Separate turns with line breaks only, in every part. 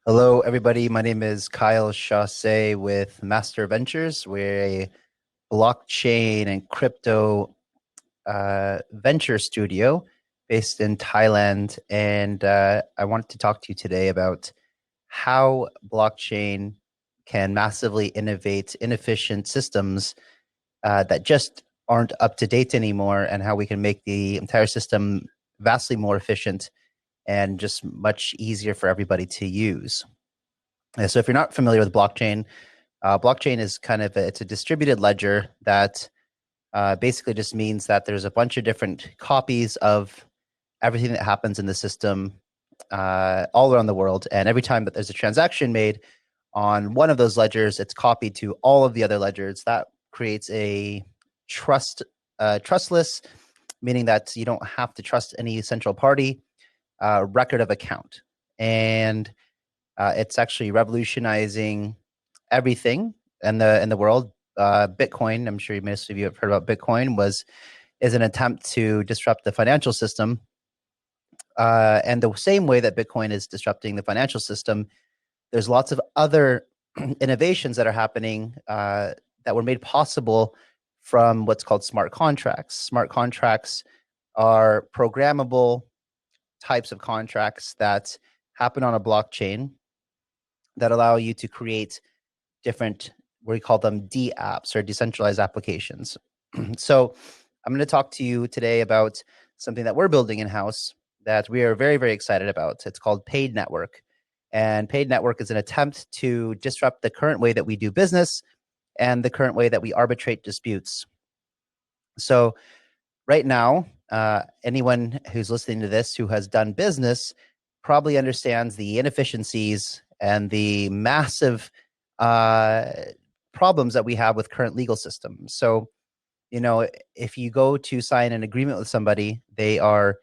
Hello, everybody. My name is Kyle Chasse with Master Ventures. We're a blockchain and crypto venture studio based in Thailand. And I wanted to talk to you today about how blockchain can massively innovate inefficient systems that just aren't up to date anymore, and how we can make the entire system vastly more efficient and just much easier for everybody to use. So if you're not familiar with blockchain, blockchain is it's a distributed ledger that basically just means that there's a bunch of different copies of everything that happens in the system all around the world. And every time that there's a transaction made on one of those ledgers, it's copied to all of the other ledgers. That creates a trustless, meaning that you don't have to trust any central party record of account. And it's actually revolutionizing everything in the world. Bitcoin, I'm sure most of you have heard about Bitcoin, is an attempt to disrupt the financial system. And the same way that Bitcoin is disrupting the financial system, there's lots of other innovations that are happening that were made possible from what's called smart contracts. Smart contracts are programmable types of contracts that happen on a blockchain that allow you to create different, we call them D apps, or decentralized applications. So I'm going to talk to you today about something that we're building in-house that we are very, very excited about. It's called Paid Network. And Paid Network is an attempt to disrupt the current way that we do business and the current way that we arbitrate disputes. So right now, anyone who's listening to this who has done business probably understands the inefficiencies and the massive problems that we have with current legal systems. So, if you go to sign an agreement with somebody, they are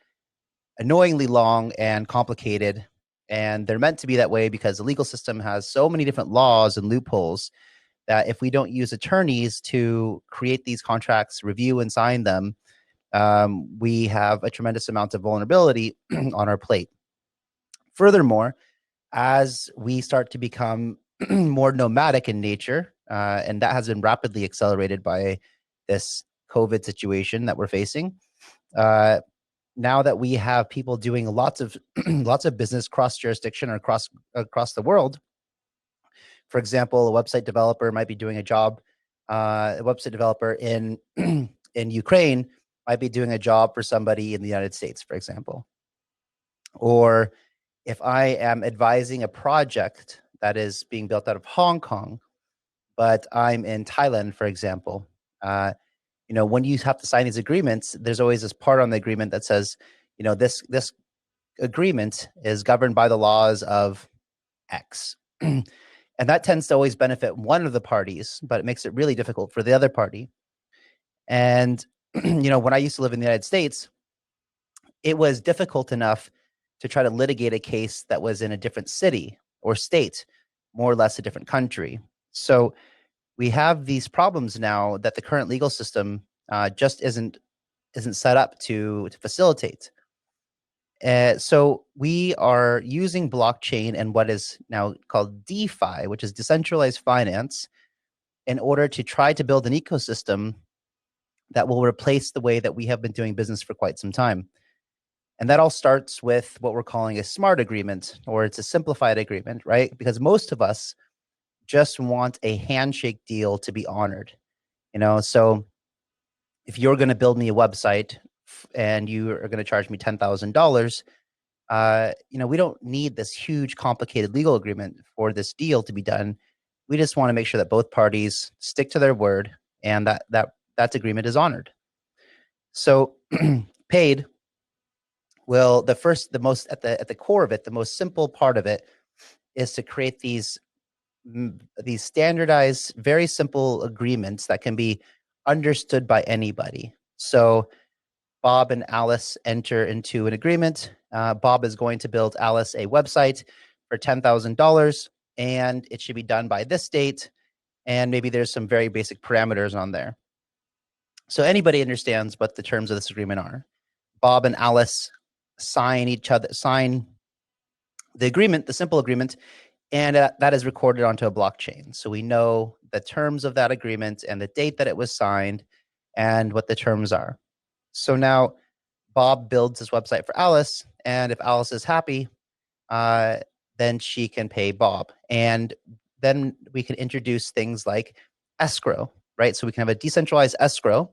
annoyingly long and complicated, and they're meant to be that way because the legal system has so many different laws and loopholes that if we don't use attorneys to create these contracts, review and sign them, we have a tremendous amount of vulnerability on our plate. Furthermore, as we start to become more nomadic in nature, and that has been rapidly accelerated by this COVID situation that we're facing. Now that we have people doing lots of lots of business cross jurisdiction or across the world. For example, a website developer might be doing a job. A website developer in in Ukraine might be doing a job for somebody in the United States, for example. Or if I am advising a project that is being built out of Hong Kong, but I'm in Thailand, for example, when you have to sign these agreements, there's always this part on the agreement that says, this agreement is governed by the laws of X. And that tends to always benefit one of the parties, but it makes it really difficult for the other party. And, when I used to live in the United States, it was difficult enough to try to litigate a case that was in a different city or state, more or less a different country. So we have these problems now that the current legal system just isn't set up to facilitate. So we are using blockchain and what is now called DeFi, which is decentralized finance, in order to try to build an ecosystem that will replace the way that we have been doing business for quite some time. And that all starts with what we're calling a smart agreement, or it's a simplified agreement, right? Because most of us just want a handshake deal to be honored. So if you're going to build me a website and you are going to charge me $10,000, we don't need this huge, complicated legal agreement for this deal to be done. We just want to make sure that both parties stick to their word and that agreement is honored. So Paid will, the most at the core of it, the most simple part of it is to create these standardized, very simple agreements that can be understood by anybody. So Bob and Alice enter into an agreement. Bob is going to build Alice a website for $10,000, and it should be done by this date. And maybe there's some very basic parameters on there. So anybody understands what the terms of this agreement are. Bob and Alice sign the agreement, the simple agreement, And that is recorded onto a blockchain. So we know the terms of that agreement and the date that it was signed and what the terms are. So now Bob builds this website for Alice, and if Alice is happy, uh, then she can pay Bob. And then we can introduce things like escrow, right? So we can have a decentralized escrow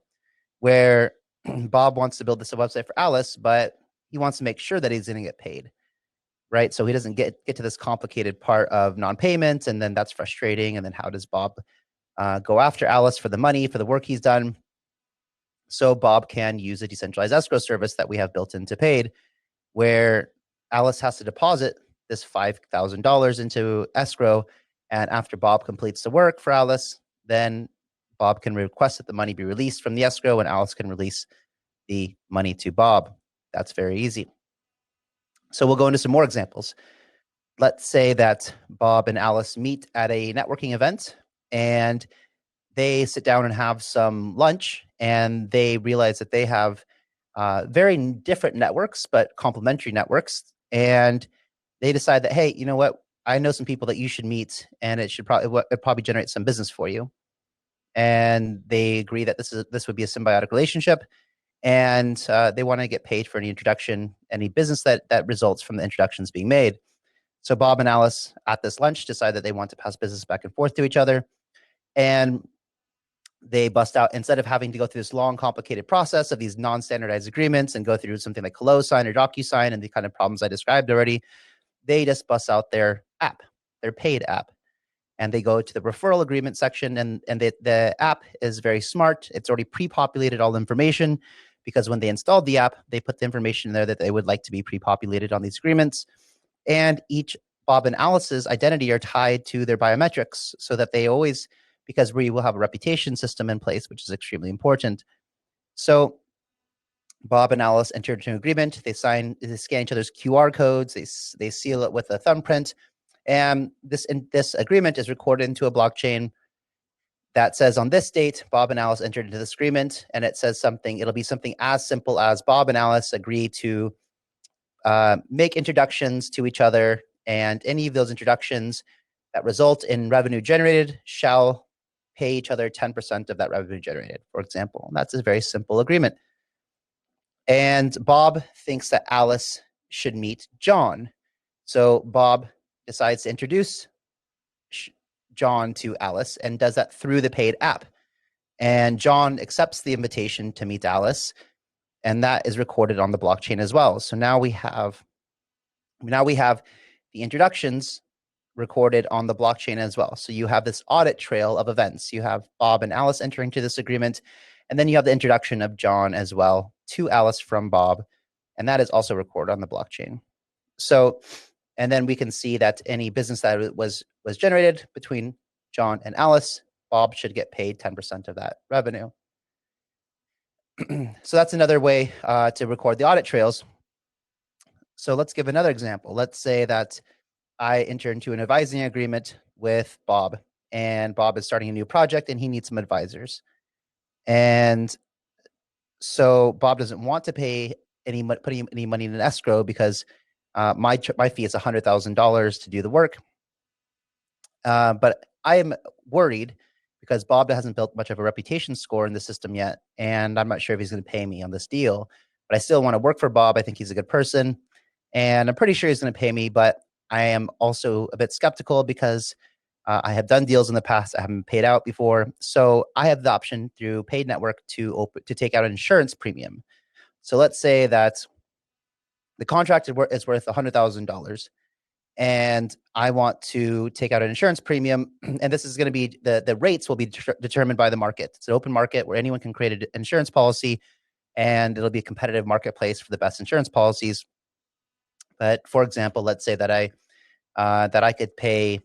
where Bob wants to build this website for Alice, but he wants to make sure that he's going to get paid, right? So he doesn't get to this complicated part of non-payment, and then that's frustrating. And then how does Bob go after Alice for the money, for the work he's done? So Bob can use a decentralized escrow service that we have built into Paid, where Alice has to deposit this $5,000 into escrow. And after Bob completes the work for Alice, then Bob can request that the money be released from the escrow, and Alice can release the money to Bob. That's very easy. So we'll go into some more examples. Let's say that Bob and Alice meet at a networking event, and they sit down and have some lunch, and they realize that they have very different networks, but complementary networks. And they decide that, hey, you know what? I know some people that you should meet, and it probably generate some business for you. And they agree that this would be a symbiotic relationship, and they want to get paid for any introduction, any business that results from the introductions being made. So Bob and Alice at this lunch decide that they want to pass business back and forth to each other, and they bust out, instead of having to go through this long, complicated process of these non-standardized agreements and go through something like HelloSign or DocuSign and the kind of problems I described already, they just bust out their app, their Paid app. And they go to the referral agreement section, and the app is very smart. It's already pre-populated all the information, because when they installed the app, they put the information there that they would like to be pre-populated on these agreements. And each Bob and Alice's identity are tied to their biometrics, so that they always, because we will have a reputation system in place, which is extremely important. So Bob and Alice enter into an agreement. They scan each other's QR codes. They seal it with a thumbprint. And this agreement is recorded into a blockchain that says, on this date, Bob and Alice entered into this agreement. And it says something, it'll be something as simple as Bob and Alice agree to make introductions to each other, and any of those introductions that result in revenue generated shall pay each other 10% of that revenue generated, for example. And that's a very simple agreement. And Bob thinks that Alice should meet John. So Bob decides to introduce John to Alice, and does that through the Paid app. And John accepts the invitation to meet Alice, and that is recorded on the blockchain as well. So now we have the introductions recorded on the blockchain as well. So you have this audit trail of events. You have Bob and Alice entering into this agreement, and then you have the introduction of John as well to Alice from Bob, and that is also recorded on the blockchain. So, and then we can see that any business that was generated between John and Alice, Bob should get paid 10% of that revenue. So that's another way to record the audit trails. So let's give another example. Let's say that I enter into an advising agreement with Bob, and Bob is starting a new project and he needs some advisors. And so Bob doesn't want to put any money in an escrow, because my fee is $100,000 to do the work. But I am worried, because Bob hasn't built much of a reputation score in the system yet, and I'm not sure if he's going to pay me on this deal. But I still want to work for Bob. I think he's a good person, and I'm pretty sure he's going to pay me. But I am also a bit skeptical, because I have done deals in the past I haven't paid out before. So I have the option through Paid Network to take out an insurance premium. So let's say that the contract is worth $100,000, and I want to take out an insurance premium. And this is going to be, the rates will be determined by the market. It's an open market where anyone can create an insurance policy, and it'll be a competitive marketplace for the best insurance policies. But for example, let's say that I could pay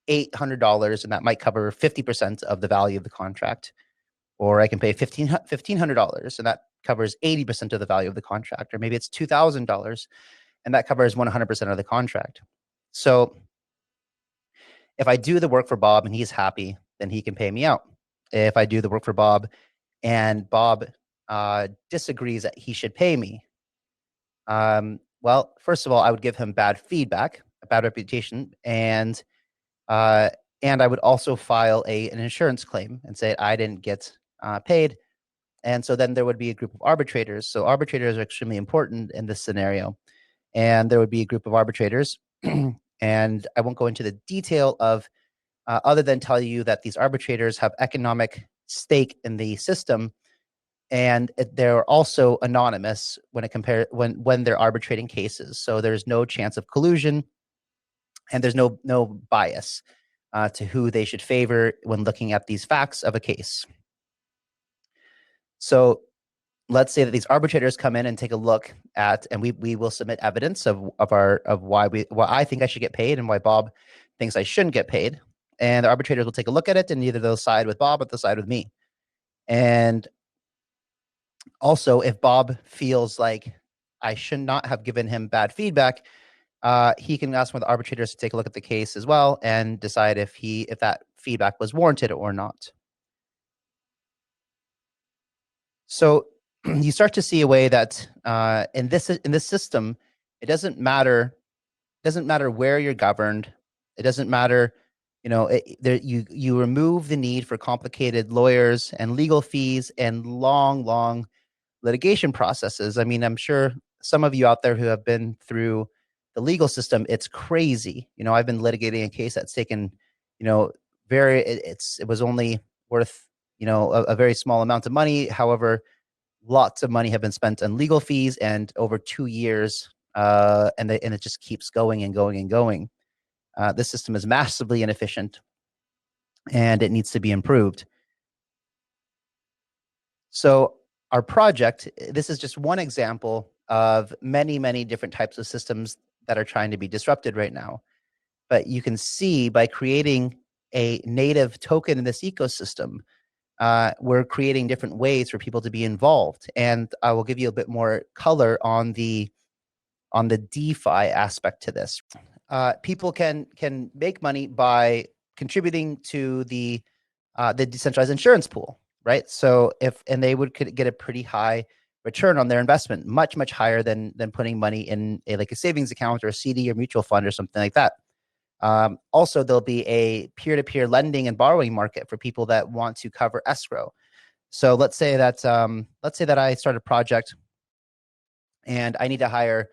$800, and that might cover 50% of the value of the contract. Or I can pay $1,500, and that covers 80% of the value of the contract. Or maybe it's $2,000, and that covers 100% of the contract. So if I do the work for Bob and he's happy, then he can pay me out. If I do the work for Bob and Bob disagrees that he should pay me, well, first of all, I would give him bad feedback, a bad reputation, and I would also file an insurance claim and say I didn't get paid. And so then there would be a group of arbitrators. So arbitrators are extremely important in this scenario. And there would be a group of arbitrators. And I won't go into the detail of other than tell you that these arbitrators have economic stake in the system, and they're also anonymous when they're arbitrating cases. So there's no chance of collusion, and there's no bias to who they should favor when looking at these facts of a case. So let's say that these arbitrators come in and take a look at, and we will submit evidence of why I think I should get paid and why Bob thinks I shouldn't get paid. And the arbitrators will take a look at it, and either they'll side with Bob or they'll side with me. And also, if Bob feels like I should not have given him bad feedback, he can ask one of the arbitrators to take a look at the case as well and decide if that feedback was warranted or not. So you start to see a way that in this system, it doesn't matter where you're governed. It doesn't matter, you remove the need for complicated lawyers and legal fees and long litigation processes. I mean, I'm sure some of you out there who have been through the legal system, it's crazy. I've been litigating a case that's taken, it was only worth, a very small amount of money. However, lots of money have been spent on legal fees, and over 2 years, and it just keeps going and going and going. This system is massively inefficient, and it needs to be improved. So our project, this is just one example of many different types of systems that are trying to be disrupted right now. But you can see by creating a native token in this ecosystem, we're creating different ways for people to be involved. And I will give you a bit more color on the DeFi aspect to this. People can make money by contributing to the decentralized insurance pool, right? So and they could get a pretty high return on their investment, much higher than putting money in like a savings account or a CD or mutual fund or something like that. Also, there'll be a peer-to-peer lending and borrowing market for people that want to cover escrow. So let's say that I start a project and I need to hire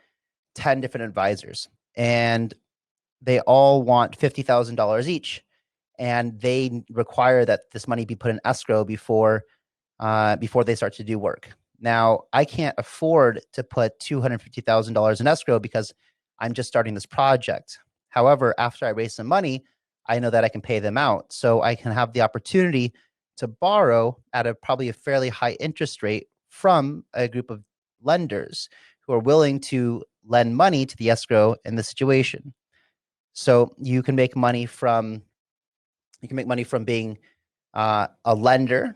10 different advisors, and they all want $50,000 each, and they require that this money be put in escrow before they start to do work. Now, I can't afford to put $250,000 in escrow because I'm just starting this project. However, after I raise some money, I know that I can pay them out. So I can have the opportunity to borrow at probably a fairly high interest rate from a group of lenders who are willing to lend money to the escrow in the situation. So you can make money from being a lender.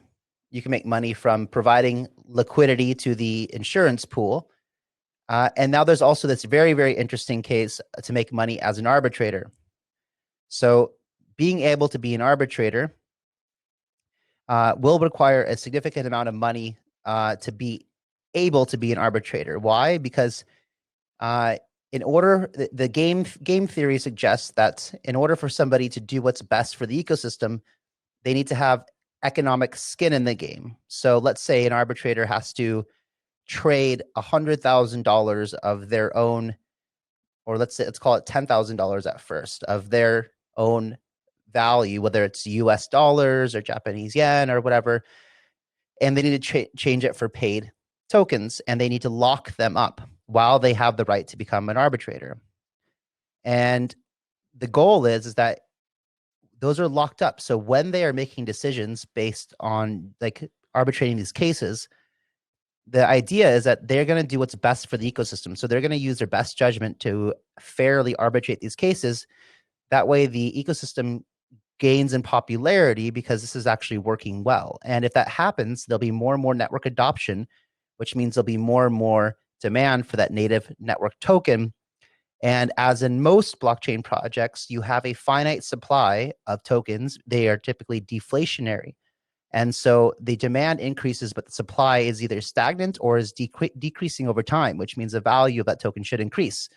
You can make money from providing liquidity to the insurance pool. And now there's also this very interesting case to make money as an arbitrator. So being able to be an arbitrator will require a significant amount of money to be able to be an arbitrator. Why? Because the game theory suggests that in order for somebody to do what's best for the ecosystem, they need to have economic skin in the game. So let's say an arbitrator has to trade $100,000 of their own, or let's call it $10,000 at first, of their own value, whether it's US dollars or Japanese yen or whatever, and they need to change it for paid tokens, and they need to lock them up while they have the right to become an arbitrator. And the goal is that those are locked up. So when they are making decisions based on like arbitrating these cases, the idea is that they're going to do what's best for the ecosystem. So they're going to use their best judgment to fairly arbitrate these cases. That way the ecosystem gains in popularity because this is actually working well. And if that happens, there'll be more and more network adoption, which means there'll be more and more demand for that native network token. And as in most blockchain projects, you have a finite supply of tokens. They are typically deflationary. And so the demand increases, but the supply is either stagnant or is decreasing over time, which means the value of that token should increase.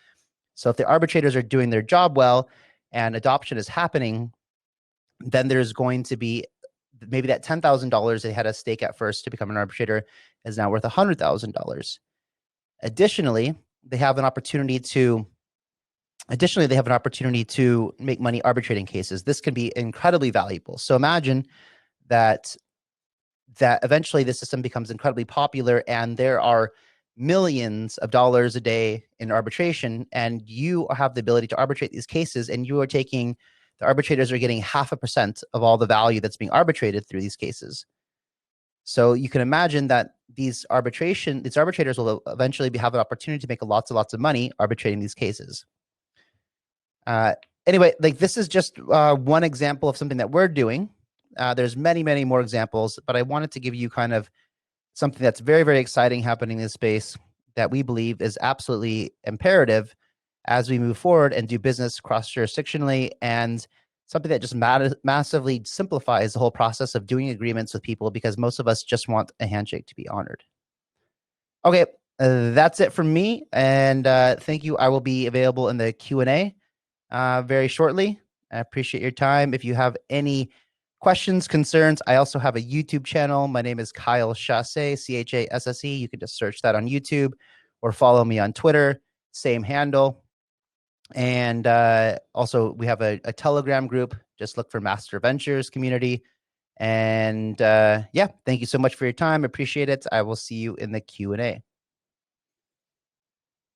So if the arbitrators are doing their job well and adoption is happening, then there's going to be maybe that $10,000 they had a stake at first to become an arbitrator is now worth $100,000. Additionally, they have an opportunity to make money arbitrating cases. This can be incredibly valuable. So imagine that eventually the system becomes incredibly popular and there are millions of dollars a day in arbitration, and you have the ability to arbitrate these cases, and the arbitrators are getting 0.5% of all the value that's being arbitrated through these cases. So you can imagine that these arbitrators will eventually have an opportunity to make lots and lots of money arbitrating these cases. Anyway, like this is just one example of something that we're doing. There's many, many more examples, but I wanted to give you kind of something that's very, very exciting happening in this space that we believe is absolutely imperative as we move forward and do business cross-jurisdictionally, and something that just massively simplifies the whole process of doing agreements with people, because most of us just want a handshake to be honored. Okay, that's it from me, and thank you. I will be available in the Q&A very shortly. I appreciate your time. If you have any questions, concerns, I also have a YouTube channel. My name is Kyle Chasse, Chasse. You can just search that on YouTube or follow me on Twitter, same handle. And also we have a Telegram group. Just look for Master Ventures Community. And yeah, thank you so much for your time. Appreciate it. I will see you in the Q&A.